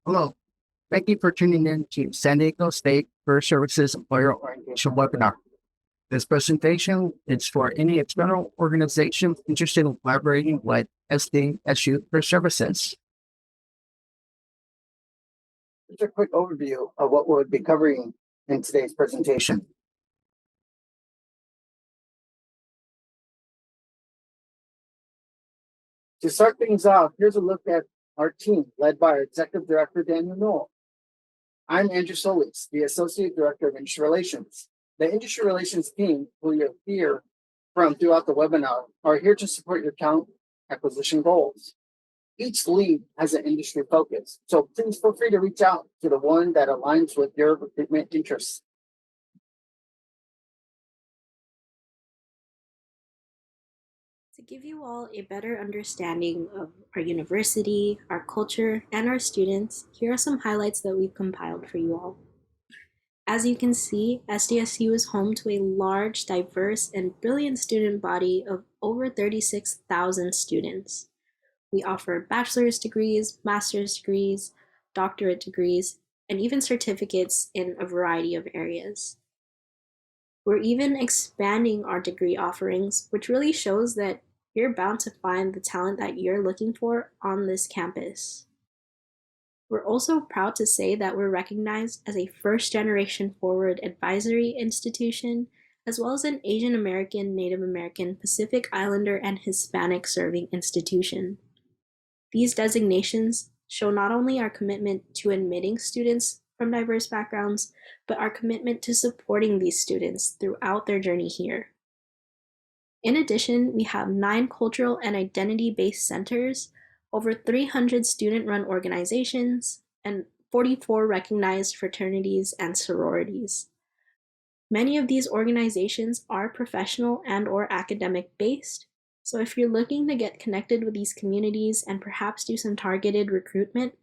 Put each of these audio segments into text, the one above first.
Hello. Thank you for tuning in to San Diego State First Services Employer Orientation webinar. This presentation is for any external organization interested in collaborating with SDSU First Services. Just a quick overview of what we'll be covering in today's presentation. To start things off, here's a look at our team led by our Executive Director, Daniel Knoll. I'm Andrew Solis, the Associate Director of Industry Relations. The Industry Relations team, who you'll hear from throughout the webinar, are here to support your talent acquisition goals. Each lead has an industry focus, so please feel free to reach out to the one that aligns with your recruitment interests. To give you all a better understanding of our university, our culture, and our students, here are some highlights that we've compiled for you all. As you can see, SDSU is home to a large, diverse, and brilliant student body of over 36,000 students. We offer bachelor's degrees, master's degrees, doctorate degrees, and even certificates in a variety of areas. We're even expanding our degree offerings, which really shows that you're bound to find the talent that you're looking for on this campus. We're also proud to say that we're recognized as a first-generation forward advisory institution, as well as an Asian American, Native American, Pacific Islander, and Hispanic serving institution. These designations show not only our commitment to admitting students from diverse backgrounds, but our commitment to supporting these students throughout their journey here. In addition, we have 9 cultural and identity-based centers, over 300 student-run organizations, and 44 recognized fraternities and sororities. Many of these organizations are professional and/or academic-based, so if you're looking to get connected with these communities and perhaps do some targeted recruitment,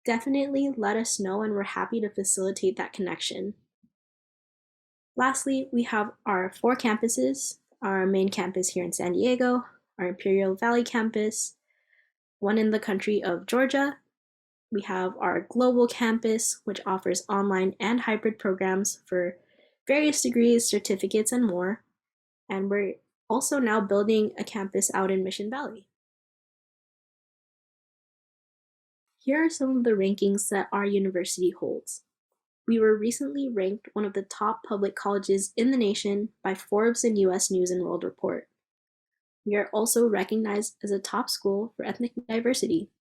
definitely let us know and we're happy to facilitate that connection. Lastly, we have our 4 campuses, our main campus here in San Diego, our Imperial Valley campus, one in the country of Georgia. We have our global campus, which offers online and hybrid programs for various degrees, certificates, and more. And we're also now building a campus out in Mission Valley. Here are some of the rankings that our university holds. We were recently ranked one of the top public colleges in the nation by Forbes and US News and World Report. We are also recognized as a top school for ethnic diversity.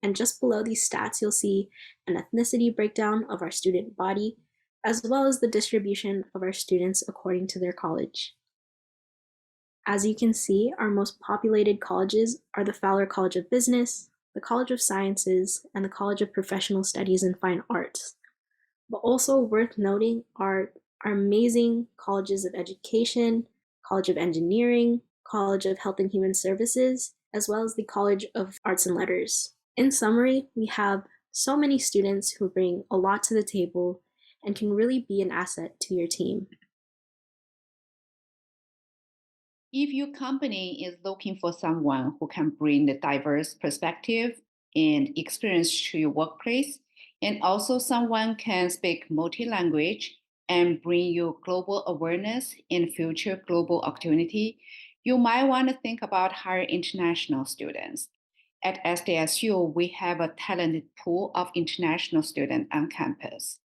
And just below these stats, you'll see an ethnicity breakdown of our student body, as well as the distribution of our students according to their college. As you can see, our most populated colleges are the Fowler College of Business, the College of Sciences, and the College of Professional Studies and Fine Arts. But also worth noting are our amazing colleges of education, College of Engineering, College of Health and Human Services, as well as the College of Arts and Letters. In summary, we have so many students who bring a lot to the table and can really be an asset to your team. If your company is looking for someone who can bring the diverse perspective and experience to your workplace, and also someone can speak multi-language and bring you global awareness and future global opportunity, you might want to think about hiring international students. At SDSU, we have a talented pool of international students on campus.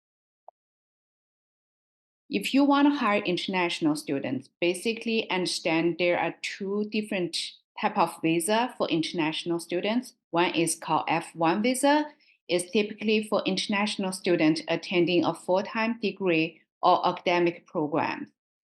If you want to hire international students, basically understand there are 2 different types of visa for international students. One is called F1 visa. It's typically for international students attending a full-time degree or academic program.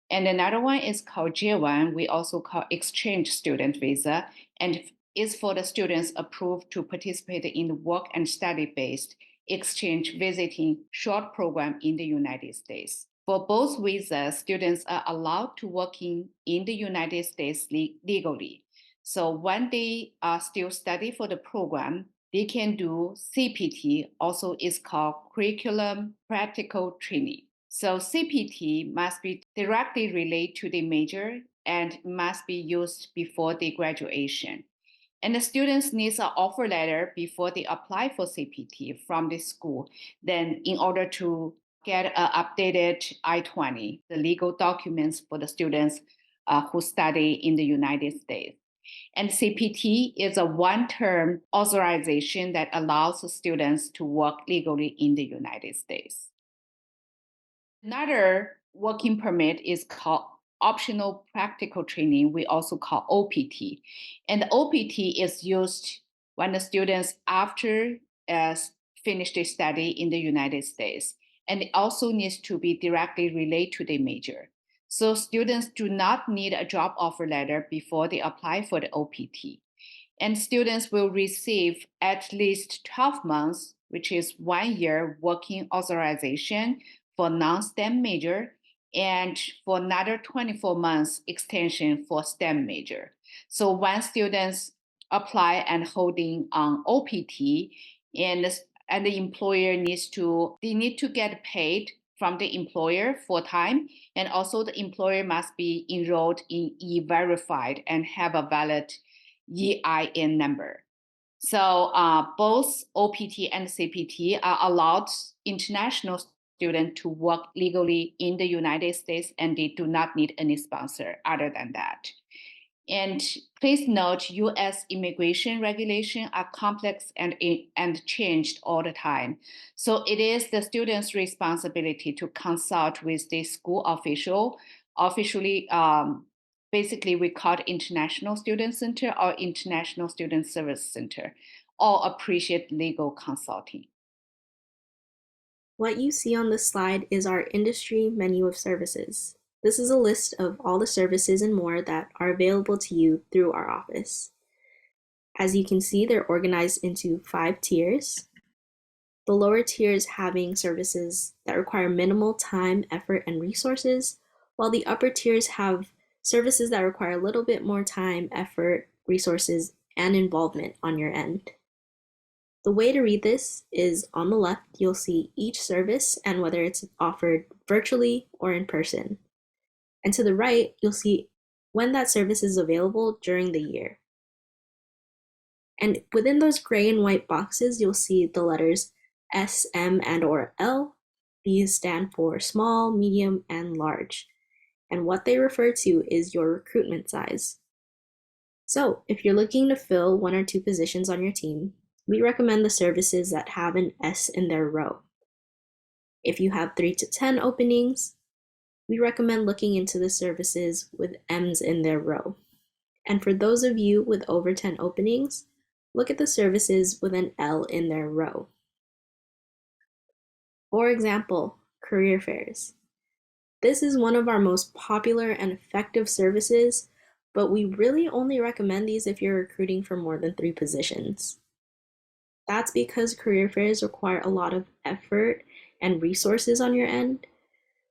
And another one is called J1, we also call exchange student visa, and is for the students approved to participate in the work and study-based exchange visiting short program in the United States. For both visas, students are allowed to work in the United States legally. So when they still study for the program, they can do CPT, also is called Curriculum Practical Training. So CPT must be directly related to the major and must be used before the graduation. And the students need an offer letter before they apply for CPT from the school. Then in order to get an updated I-20, the legal documents for the students who study in the United States. And CPT is a one-term authorization that allows the students to work legally in the United States. Another working permit is called optional practical training, we also call OPT. And the OPT is used when the students after finish their study in the United States. And it also needs to be directly related to the major. So students do not need a job offer letter before they apply for the OPT. And students will receive at least 12 months, which is 1 year working authorization for non-STEM major, and for another 24 months extension for STEM major. So when students apply and holding on OPT, and the employer needs to get paid from the employer full time, and also the employer must be enrolled in E-Verified and have a valid EIN number. So both OPT and CPT are allowed international students to work legally in the United States, and they do not need any sponsor other than that. And please note, U.S. immigration regulations are complex and changed all the time. So it is the student's responsibility to consult with the school officially. Basically, we call it International Student Center or International Student Service Center. All appreciate legal consulting. What you see on this slide is our industry menu of services. This is a list of all the services and more that are available to you through our office. As you can see, they're organized into 5 tiers. The lower tiers having services that require minimal time, effort, and resources, while the upper tiers have services that require a little bit more time, effort, resources, and involvement on your end. The way to read this is on the left, you'll see each service and whether it's offered virtually or in person. And to the right, you'll see when that service is available during the year. And within those gray and white boxes, you'll see the letters S, M, and or L. These stand for small, medium, and large. And what they refer to is your recruitment size. So if you're looking to fill 1 or 2 positions on your team, we recommend the services that have an S in their row. If you have 3 to 10 openings, we recommend looking into the services with M's in their row. And for those of you with over 10 openings, look at the services with an L in their row. For example, career fairs. This is one of our most popular and effective services, but we really only recommend these if you're recruiting for more than 3 positions. That's because career fairs require a lot of effort and resources on your end.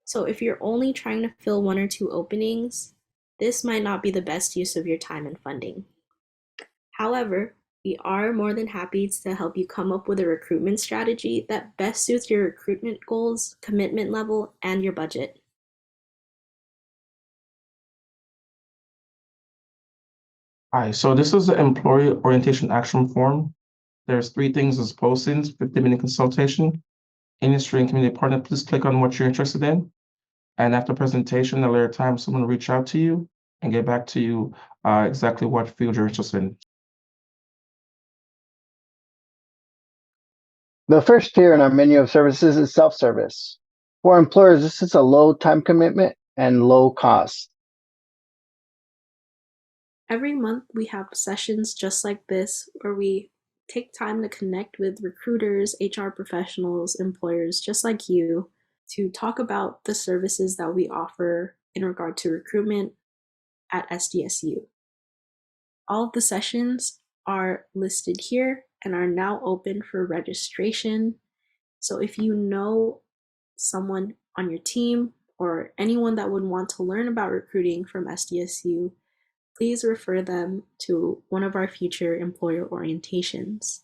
So if you're only trying to fill 1 or 2 openings, this might not be the best use of your time and funding. However, we are more than happy to help you come up with a recruitment strategy that best suits your recruitment goals, commitment level, and your budget. Hi, so this is the employee orientation action form. There's 3 things as postings, 50-minute consultation, industry and community partner. Please click on what you're interested in. And after presentation, at a later time, someone will reach out to you and get back to you exactly what field you're interested in. The first tier in our menu of services is self-service. For employers, this is a low time commitment and low cost. Every month we have sessions just like this where we take time to connect with recruiters, HR professionals, employers just like you to talk about the services that we offer in regard to recruitment at SDSU. All of the sessions are listed here and are now open for registration. So if you know someone on your team or anyone that would want to learn about recruiting from SDSU, please refer them to one of our future employer orientations.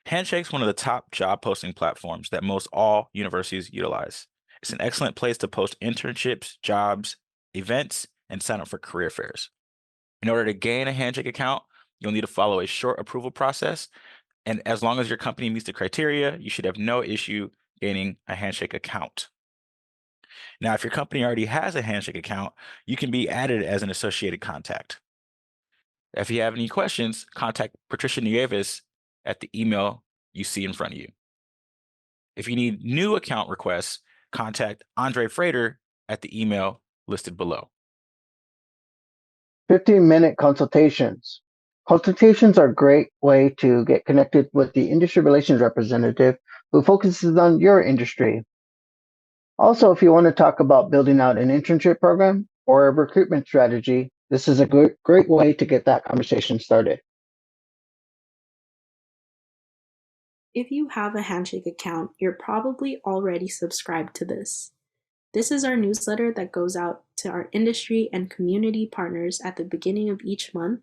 Handshake is one of the top job posting platforms that most all universities utilize. It's an excellent place to post internships, jobs, events, and sign up for career fairs. In order to gain a Handshake account, you'll need to follow a short approval process. And as long as your company meets the criteria, you should have no issue gaining a Handshake account. Now, if your company already has a Handshake account, you can be added as an associated contact. If you have any questions, contact Patricia Nieves at the email you see in front of you. If you need new account requests, contact Andre Frater at the email listed below. 15-minute consultations. Consultations are a great way to get connected with the industry relations representative who focuses on your industry. Also, if you want to talk about building out an internship program or a recruitment strategy, this is a great way to get that conversation started. If you have a Handshake account, you're probably already subscribed to this. This is our newsletter that goes out to our industry and community partners at the beginning of each month.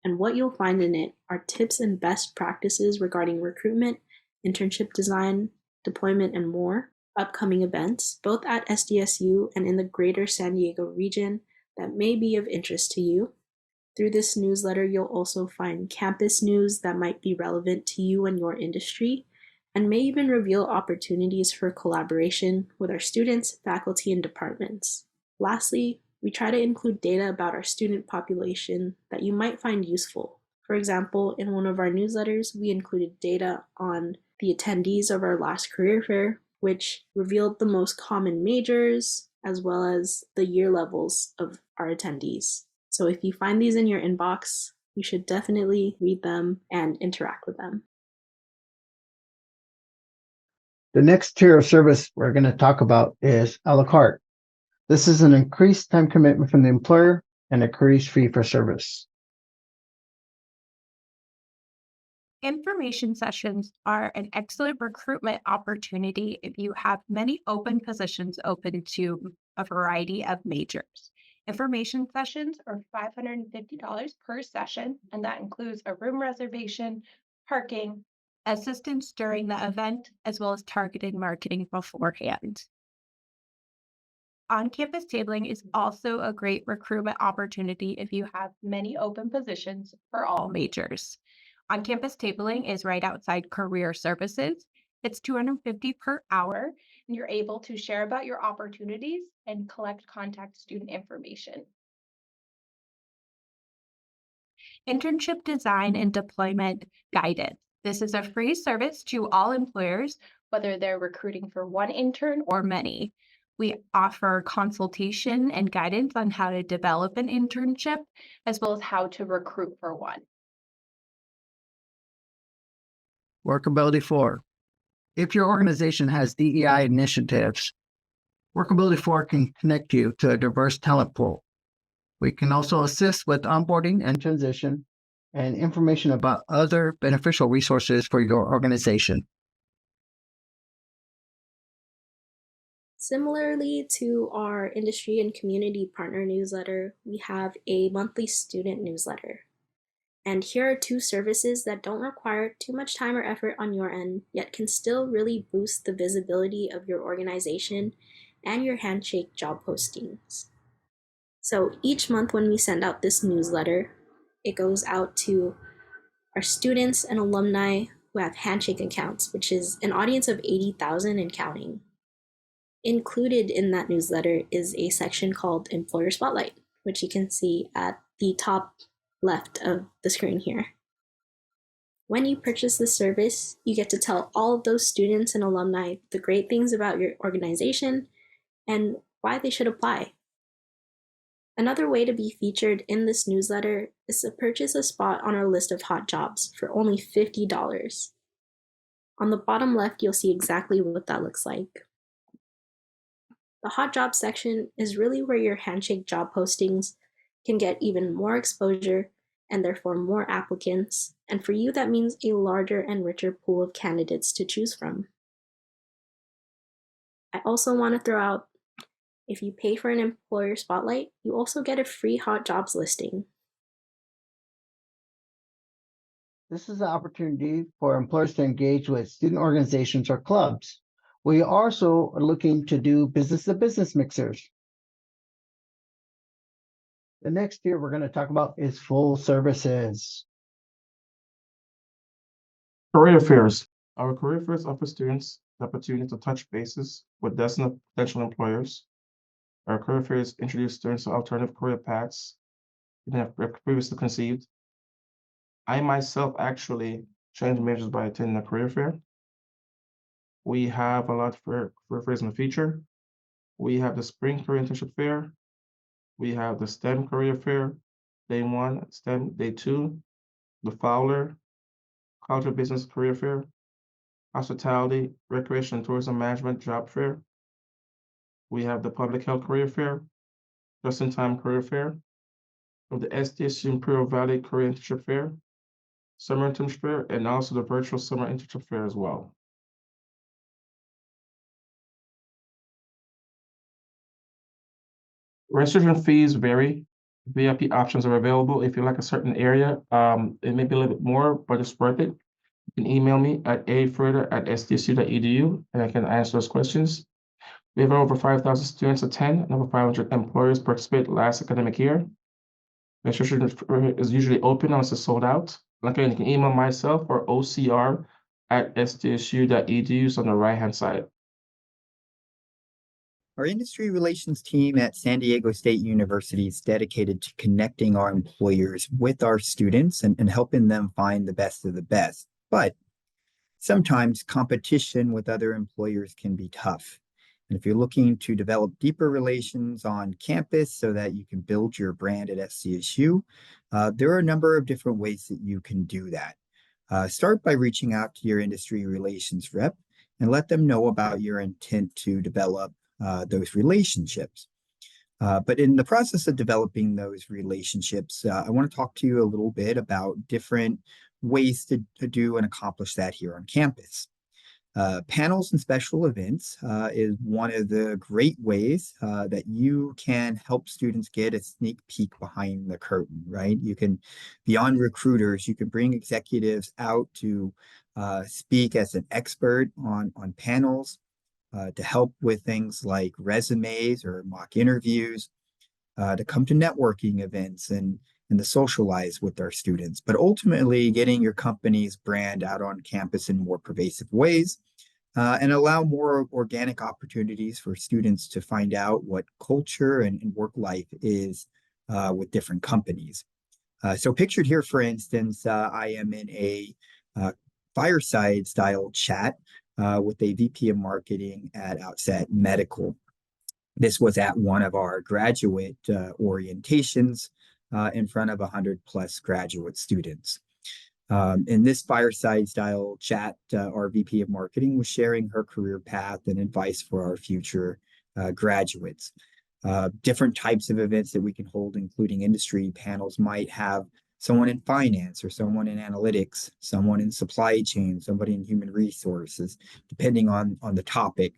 And what you'll find in it are tips and best practices regarding recruitment, internship design, deployment, and more, upcoming events, both at SDSU and in the greater San Diego region that may be of interest to you. Through this newsletter, you'll also find campus news that might be relevant to you and your industry, and may even reveal opportunities for collaboration with our students, faculty, and departments. Lastly, we try to include data about our student population that you might find useful. For example, in one of our newsletters, we included data on the attendees of our last career fair, which revealed the most common majors, as well as the year levels of our attendees. So if you find these in your inbox, you should definitely read them and interact with them. The next tier of service we're going to talk about is a la carte. This is an increased time commitment from the employer and a increased fee for service. Information sessions are an excellent recruitment opportunity if you have many open positions open to a variety of majors. Information sessions are $550 per session, and that includes a room reservation, parking, assistance during the event, as well as targeted marketing beforehand. On-campus tabling is also a great recruitment opportunity if you have many open positions for all majors. On-campus tabling is right outside career services. It's $250 per hour, and you're able to share about your opportunities and collect contact student information. Internship design and deployment guidance. This is a free service to all employers, whether they're recruiting for one intern or many. We offer consultation and guidance on how to develop an internship, as well as how to recruit for one. Workability IV. If your organization has DEI initiatives, Workability IV can connect you to a diverse talent pool. We can also assist with onboarding and transition and information about other beneficial resources for your organization. Similarly to our industry and community partner newsletter, we have a monthly student newsletter. And here are two services that don't require too much time or effort on your end, yet can still really boost the visibility of your organization and your Handshake job postings. So each month when we send out this newsletter, it goes out to our students and alumni who have Handshake accounts, which is an audience of 80,000 and counting. Included in that newsletter is a section called Employer Spotlight, which you can see at the top left of the screen here. When you purchase this service, you get to tell all of those students and alumni the great things about your organization and why they should apply. Another way to be featured in this newsletter is to purchase a spot on our list of hot jobs for only $50. On the bottom left, you'll see exactly what that looks like. The hot job section is really where your Handshake job postings can get even more exposure and therefore more applicants. And for you, that means a larger and richer pool of candidates to choose from. I also want to throw out, if you pay for an employer spotlight, you also get a free hot jobs listing. This is an opportunity for employers to engage with student organizations or clubs. We also are looking to do business-to-business mixers. The next tier we're going to talk about is full services. Career fairs. Our career fairs offer students the opportunity to touch bases with dozens of potential employers. Our career fairs introduce students to alternative career paths they have previously conceived. I myself actually changed majors by attending a career fair. We have a lot of career fairs in the future. We have the Spring Career Internship Fair. We have the STEM Career Fair, Day 1, STEM, Day 2, the Fowler, College of Business Career Fair, Hospitality, Recreation and Tourism Management Job Fair. We have the Public Health Career Fair, Just-in-Time Career Fair, of the SDSU Imperial Valley Career Internship Fair, Summer Internship Fair, and also the Virtual Summer Internship Fair as well. Registration fees vary. VIP options are available. If you like a certain area, it may be a little bit more, but it's worth it. You can email me at afurther@sdsu.edu and I can answer those questions. We have over 5,000 students attend and over 500 employers participate last academic year. Registration is usually open unless it's sold out. Again, you can email myself or ocr@sdsu.edu. It's on the right-hand side. Our industry relations team at San Diego State University is dedicated to connecting our employers with our students and helping them find the best of the best. But sometimes competition with other employers can be tough. And if you're looking to develop deeper relations on campus so that you can build your brand at SDSU, there are a number of different ways that you can do that. Start by reaching out to your industry relations rep and let them know about your intent to develop those relationships. But in the process of developing those relationships, I want to talk to you a little bit about different ways to do and accomplish that here on campus. Panels and special events is one of the great ways that you can help students get a sneak peek behind the curtain, right? You can, beyond recruiters, you can bring executives out to speak as an expert on panels, to help with things like resumes or mock interviews, to come to networking events and to socialize with our students. But ultimately, getting your company's brand out on campus in more pervasive ways and allow more organic opportunities for students to find out what culture and work life is with different companies. So pictured here, for instance, I am in a fireside style chat with a VP of marketing at Outset Medical. This was at one of our graduate orientations in front of 100 plus graduate students. In this fireside style chat, our VP of marketing was sharing her career path and advice for our future graduates. Different types of events that we can hold, including industry panels, might have someone in finance or someone in analytics, someone in supply chain, somebody in human resources, depending on the topic,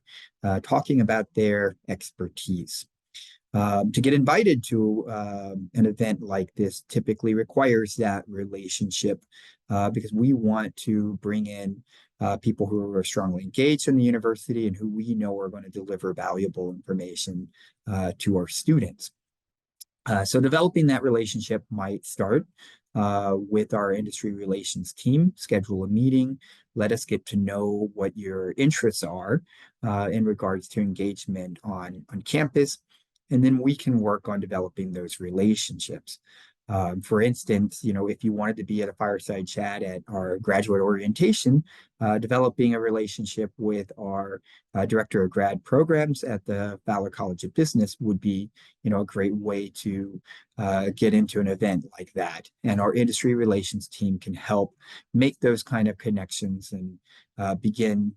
talking about their expertise. To get invited to an event like this typically requires that relationship because we want to bring in people who are strongly engaged in the university and who we know are going to deliver valuable information to our students. So developing that relationship might start with our industry relations team, schedule a meeting, let us get to know what your interests are in regards to engagement on campus, and then we can work on developing those relationships. For instance, if you wanted to be at a fireside chat at our graduate orientation, developing a relationship with our director of grad programs at the Fowler College of Business would be, a great way to get into an event like that. And our industry relations team can help make those kind of connections and begin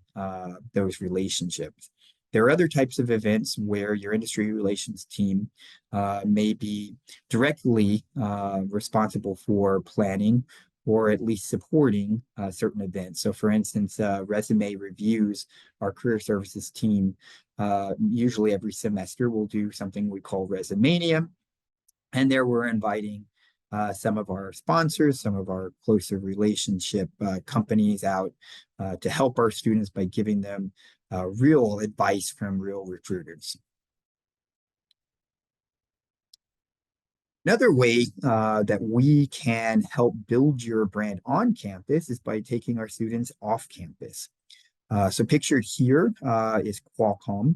those relationships. There are other types of events where your industry relations team may be directly responsible for planning or at least supporting certain events. So for instance, resume reviews, our career services team, usually every semester will do something we call Resumania. And there we're inviting some of our sponsors, some of our closer relationship companies out to help our students by giving them real advice from real recruiters. Another way that we can help build your brand on campus is by taking our students off campus. So pictured here is Qualcomm.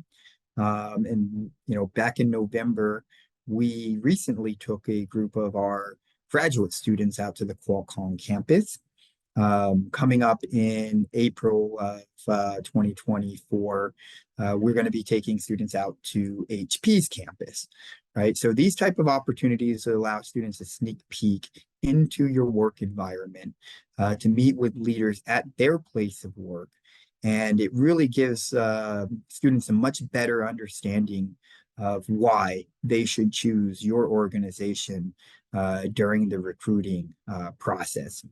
And back in November, we recently took a group of our graduate students out to the Qualcomm campus. Coming up in April of 2024, we're going to be taking students out to HP's campus, right? So these type of opportunities allow students a sneak peek into your work environment, to meet with leaders at their place of work. And it really gives students a much better understanding of why they should choose your organization during the recruiting process.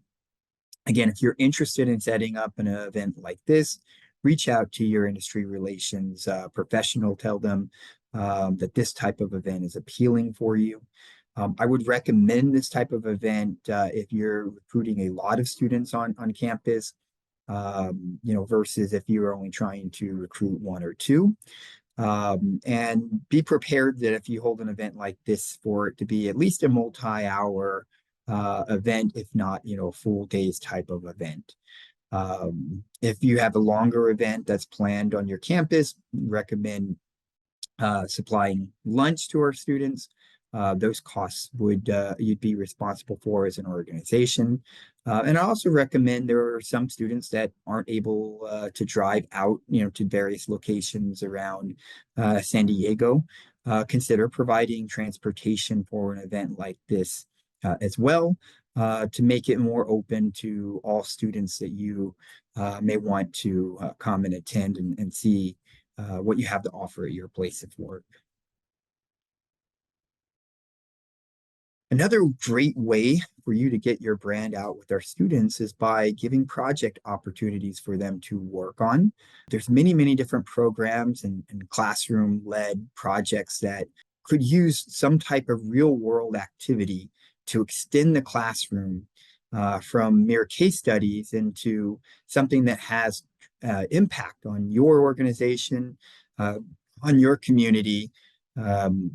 Again, if you're interested in setting up an event like this, reach out to your industry relations professional. Tell them that this type of event is appealing for you. I would recommend this type of event if you're recruiting a lot of students on campus, versus if you're only trying to recruit one or two. And be prepared that if you hold an event like this, for it to be at least a multi-hour event, if not, a full days type of event. If you have a longer event that's planned on your campus, recommend supplying lunch to our students. Those costs would you'd be responsible for as an organization. And I also recommend, there are some students that aren't able to drive out, to various locations around San Diego. Consider providing transportation for an event like this as well, to make it more open to all students that you may want to come and attend and see what you have to offer at your place of work. Another great way for you to get your brand out with our students is by giving project opportunities for them to work on. There's many, many different programs and classroom-led projects that could use some type of real-world activity to extend the classroom from mere case studies into something that has impact on your organization, on your community.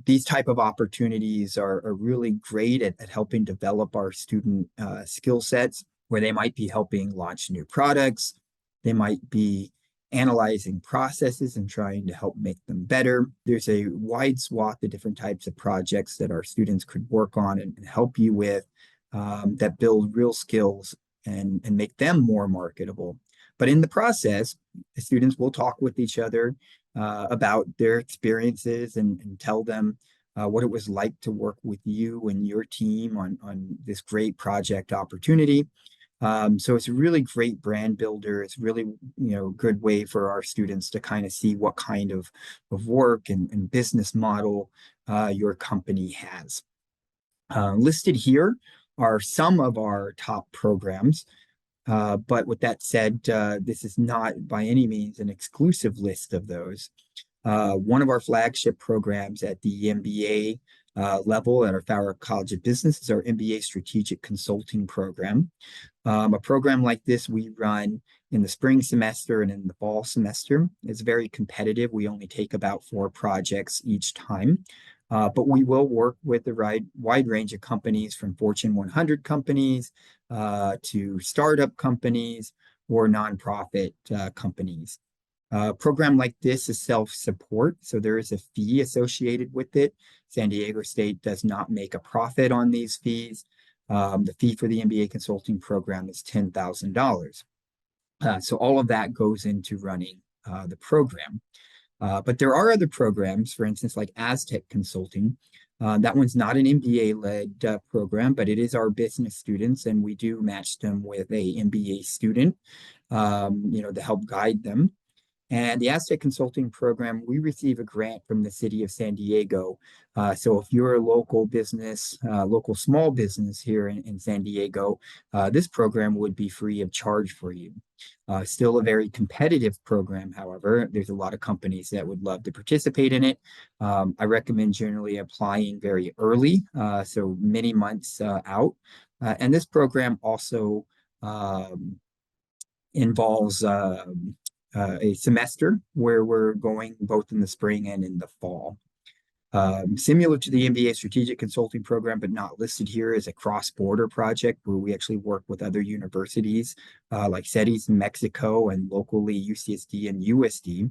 These type of opportunities are really great at helping develop our student skill sets, where they might be helping launch new products. They might be analyzing processes and trying to help make them better. There's a wide swath of different types of projects that our students could work on and help you with, that build real skills and make them more marketable. But in the process, the students will talk with each other about their experiences and tell them what it was like to work with you and your team on this great project opportunity. So it's a really great brand builder. It's really, good way for our students to kind of see what kind of work and business model your company has. Listed here are some of our top programs. But with that said, this is not by any means an exclusive list of those. One of our flagship programs at the MBA level at our Farrer College of Business is our MBA Strategic Consulting Program. A program like this we run in the spring semester and in the fall semester. It's very competitive. We only take about 4 projects each time. But we will work with a wide range of companies, from Fortune 100 companies to startup companies or nonprofit companies. A program like this is self-support, so there is a fee associated with it. San Diego State does not make a profit on these fees. The fee for the MBA consulting program is $10,000. So all of that goes into running the program. But there are other programs, for instance, like Aztec Consulting. That one's not an MBA-led program, but it is our business students, and we do match them with a MBA student, to help guide them. And the Aztec Consulting Program, we receive a grant from the city of San Diego. So if you're a local business, local small business here in San Diego, this program would be free of charge for you. Still a very competitive program, however. There's a lot of companies that would love to participate in it. I recommend generally applying very early, so many months out. And this program also involves a semester where we're going both in the spring and in the fall. Similar to the MBA Strategic Consulting Program, but not listed here, is a cross-border project where we actually work with other universities like SETIs in Mexico and locally UCSD and USD.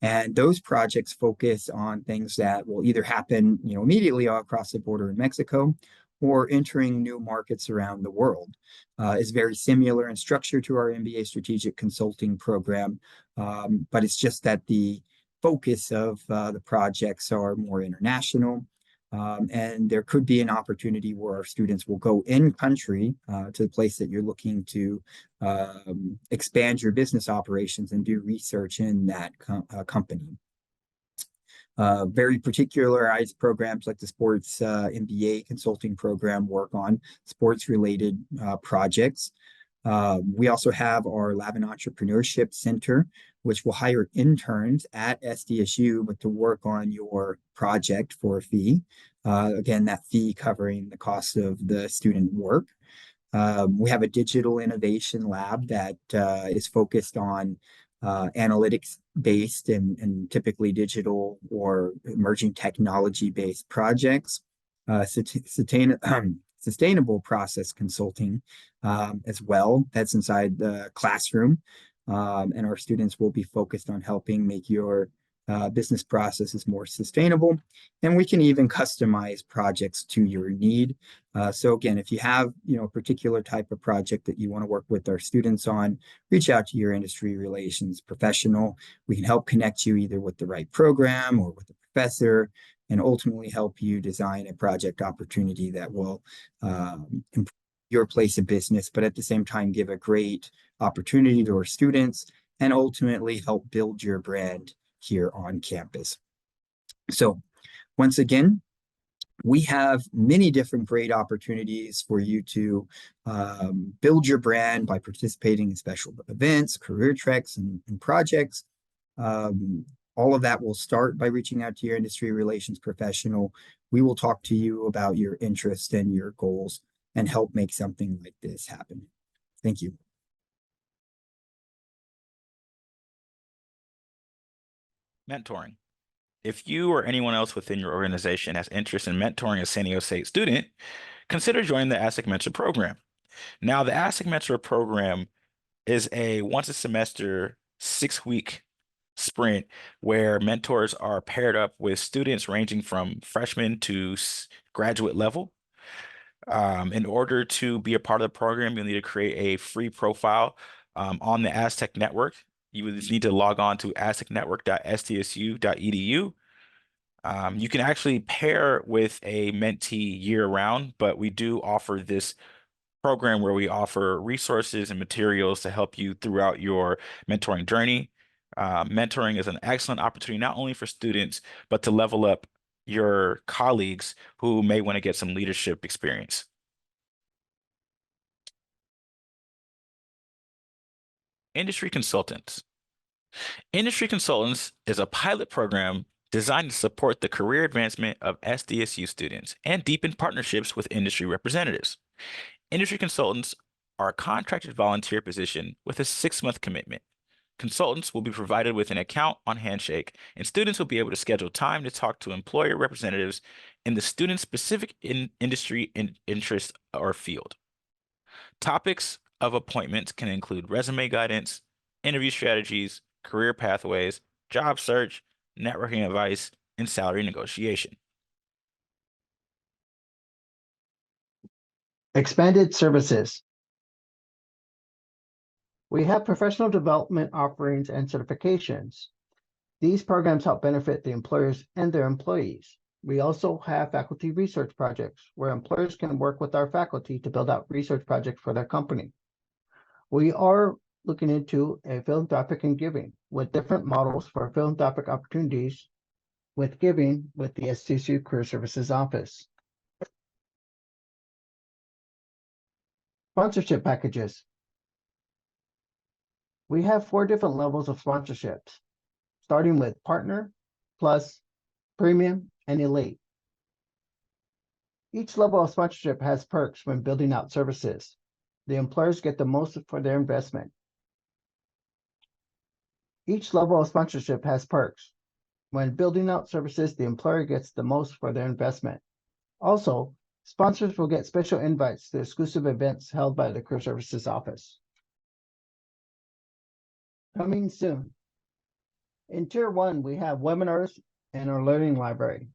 And those projects focus on things that will either happen, immediately across the border in Mexico, or entering new markets around the world. Is very similar in structure to our MBA Strategic Consulting Program, but it's just that the focus of the projects are more international. And there could be an opportunity where our students will go in country to the place that you're looking to expand your business operations and do research in that company. Very particularized programs like the Sports MBA Consulting Program work on sports-related projects. We also have our Lab and Entrepreneurship Center, which will hire interns at SDSU, but to work on your project for a fee. Again, that fee covering the cost of the student work. We have a digital innovation lab that is focused on analytics-based and typically digital or emerging technology-based projects. Sustainable process consulting as well. That's inside the classroom. And our students will be focused on helping make your business processes more sustainable. And we can even customize projects to your need. So again, if you have a particular type of project that you want to work with our students on, reach out to your industry relations professional. We can help connect you either with the right program or with a professor, and ultimately help you design a project opportunity that will improve your place of business, but at the same time give a great opportunity to our students and ultimately help build your brand here on campus. So once again, we have many different great opportunities for you to build your brand by participating in special events, career treks, and projects. All of that will start by reaching out to your industry relations professional. We will talk to you about your interests and your goals and help make something like this happen. Thank you. Mentoring. If you or anyone else within your organization has interest in mentoring a San Diego State student, consider joining the Aztec Mentor program. Now, the Aztec Mentor program is a once a semester, 6-week sprint where mentors are paired up with students ranging from freshman to graduate level. In order to be a part of the program, you'll need to create a free profile on the Aztec network. You would just need to log on to aztecnetwork.sdsu.edu. You can actually pair with a mentee year-round, but we do offer this program where we offer resources and materials to help you throughout your mentoring journey. Mentoring is an excellent opportunity, not only for students, but to level up your colleagues who may want to get some leadership experience. Industry Consultants. Industry Consultants is a pilot program designed to support the career advancement of SDSU students and deepen partnerships with industry representatives. Industry Consultants are a contracted volunteer position with a 6-month commitment. Consultants will be provided with an account on Handshake, and students will be able to schedule time to talk to employer representatives in the student's specific industry interest or field. Topics of appointments can include resume guidance, interview strategies, career pathways, job search, networking advice, and salary negotiation. Expanded services. We have professional development offerings and certifications. These programs help benefit the employers and their employees. We also have faculty research projects where employers can work with our faculty to build out research projects for their company. We are looking into a philanthropic and giving with different models for philanthropic opportunities with giving with the SDSU Career Services Office. Sponsorship packages. We have 4 different levels of sponsorships, starting with Partner, Plus, Premium, and Elite. Each level of sponsorship has perks when building out services. The employers get the most for their investment. Each level of sponsorship has perks. When building out services, the employer gets the most for their investment. Also, sponsors will get special invites to exclusive events held by the Career Services Office. Coming soon. In Tier 1, we have webinars and our learning library.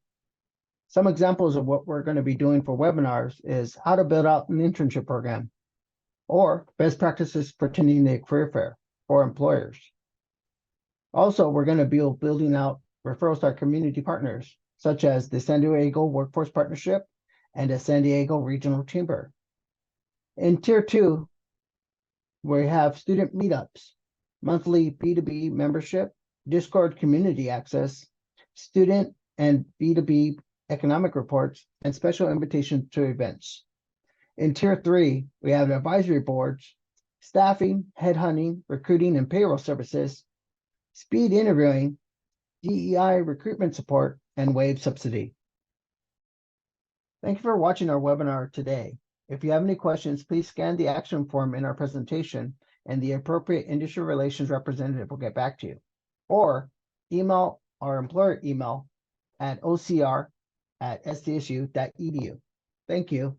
Some examples of what we're going to be doing for webinars is how to build out an internship program or best practices for attending a career fair for employers. Also, we're going to be building out referrals to our community partners, such as the San Diego Workforce Partnership and the San Diego Regional Chamber. In Tier 2, we have student meetups, monthly B2B membership, Discord community access, student and B2B economic reports, and special invitations to events. In Tier 3, we have advisory boards, staffing, headhunting, recruiting, and payroll services, speed interviewing, DEI recruitment support, and wage subsidy. Thank you for watching our webinar today. If you have any questions, please scan the action form in our presentation and the appropriate industry relations representative will get back to you. Or email our employer email at ocr@sdsu.edu. Thank you.